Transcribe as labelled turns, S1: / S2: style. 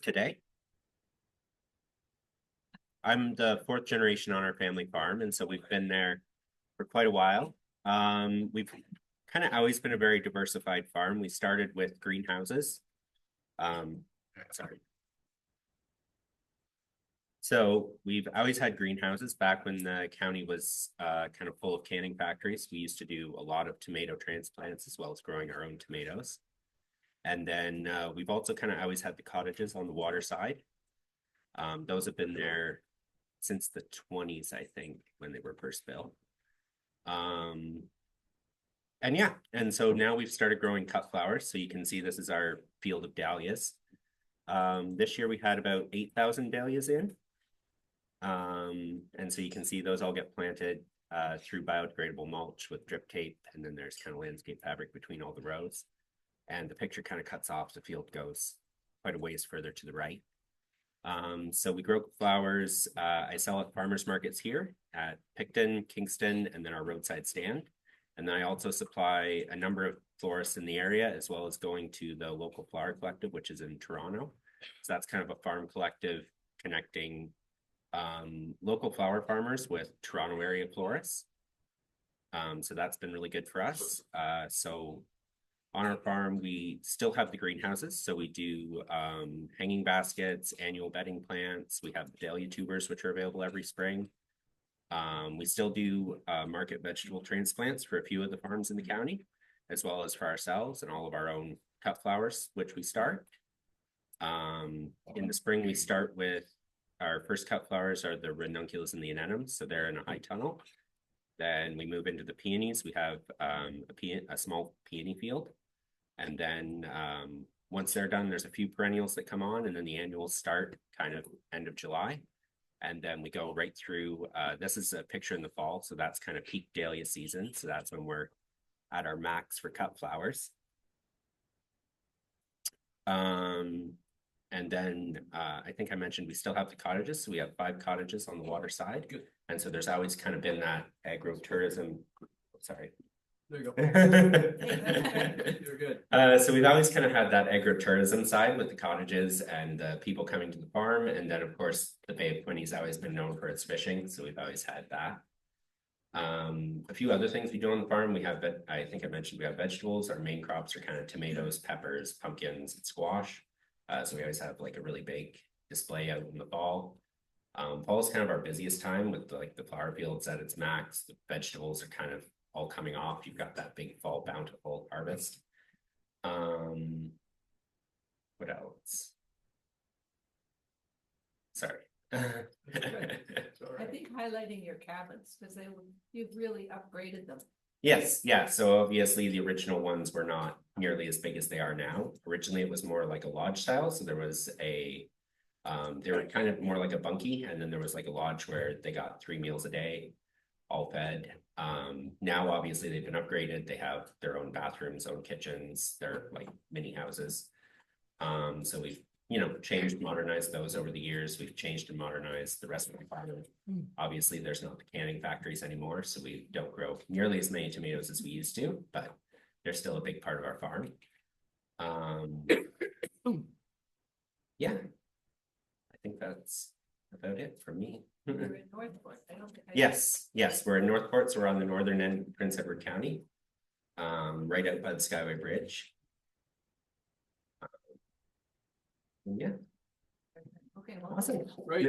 S1: Today. I'm the fourth generation on our family farm, and so we've been there for quite a while. We've kind of always been a very diversified farm. We started with greenhouses. Sorry. So we've always had greenhouses. Back when the county was kind of full of canning factories, we used to do a lot of tomato transplants as well as growing our own tomatoes. And then we've also kind of always had the cottages on the water side. Those have been there since the 20s, I think, when they were first built. And so now we've started growing cut flowers. So you can see this is our field of dahlias. This year we had about 8,000 dahlias in. And so you can see those all get planted through biodegradable mulch with drip tape. And then there's kind of landscape fabric between all the rows. And the picture kind of cuts off. The field goes quite a ways further to the right. So we grow flowers. I sell at farmers markets here at Picton, Kingston, and then our roadside stand. And then I also supply a number of florists in the area, as well as going to the local flower collective, which is in Toronto. So that's kind of a farm collective connecting local flower farmers with Toronto area florists. So that's been really good for us. So on our farm, we still have the greenhouses. So we do hanging baskets, annual bedding plants. We have the dahlia tubers, which are available every spring. We still do market vegetable transplants for a few of the farms in the county, as well as for ourselves and all of our own cut flowers, which we start. In the spring, we start with our first cut flowers are the ranunculus and the annuums. So they're in a high tunnel. Then we move into the peonies. We have a small peony field. And then once they're done, there's a few perennials that come on, and then the annuals start kind of end of July. And then we go right through, this is a picture in the fall. So that's kind of peak dahlia season. So that's when we're at our max for cut flowers. And then I think I mentioned we still have the cottages. So we have 5 cottages on the water side. Good. And so there's always kind of been that agro-tourism. Sorry.
S2: There you go. You're good.
S1: So we've always kind of had that agro-tourism side with the cottages and people coming to the farm. And then, of course, the Bay of Quinny's always been known for its fishing. So we've always had that. A few other things we do on the farm. We have, I think I mentioned, we have vegetables. Our main crops are kind of tomatoes, peppers, pumpkins, and squash. So we always have like a really big display out in the fall. Fall is kind of our busiest time with like the flower fields at its max. The vegetables are kind of all coming off. You've got that big fall bountiful harvest. What else? Sorry.
S3: I think highlighting your cabins because you've really upgraded them.
S1: Yes, yeah. So obviously the original ones were not nearly as big as they are now. Originally it was more like a lodge style. So there was they were kind of more like a bunkie, and then there was like a lodge where they got 3 meals a day, all fed. Now obviously they've been upgraded. They have their own bathrooms, own kitchens, they're like mini houses. So we've changed, modernized those over the years. We've changed and modernized the rest of the farm. Obviously there's not the canning factories anymore, so we don't grow nearly as many tomatoes as we used to, but they're still a big part of our farm. Yeah, I think that's about it for me.
S3: You're in Northport.
S1: Yes, we're in Northport, so we're on the northern end of Prince Edward County, right out by the Skyway Bridge. Yeah.
S3: Okay, well,
S1: Awesome.
S2: Great.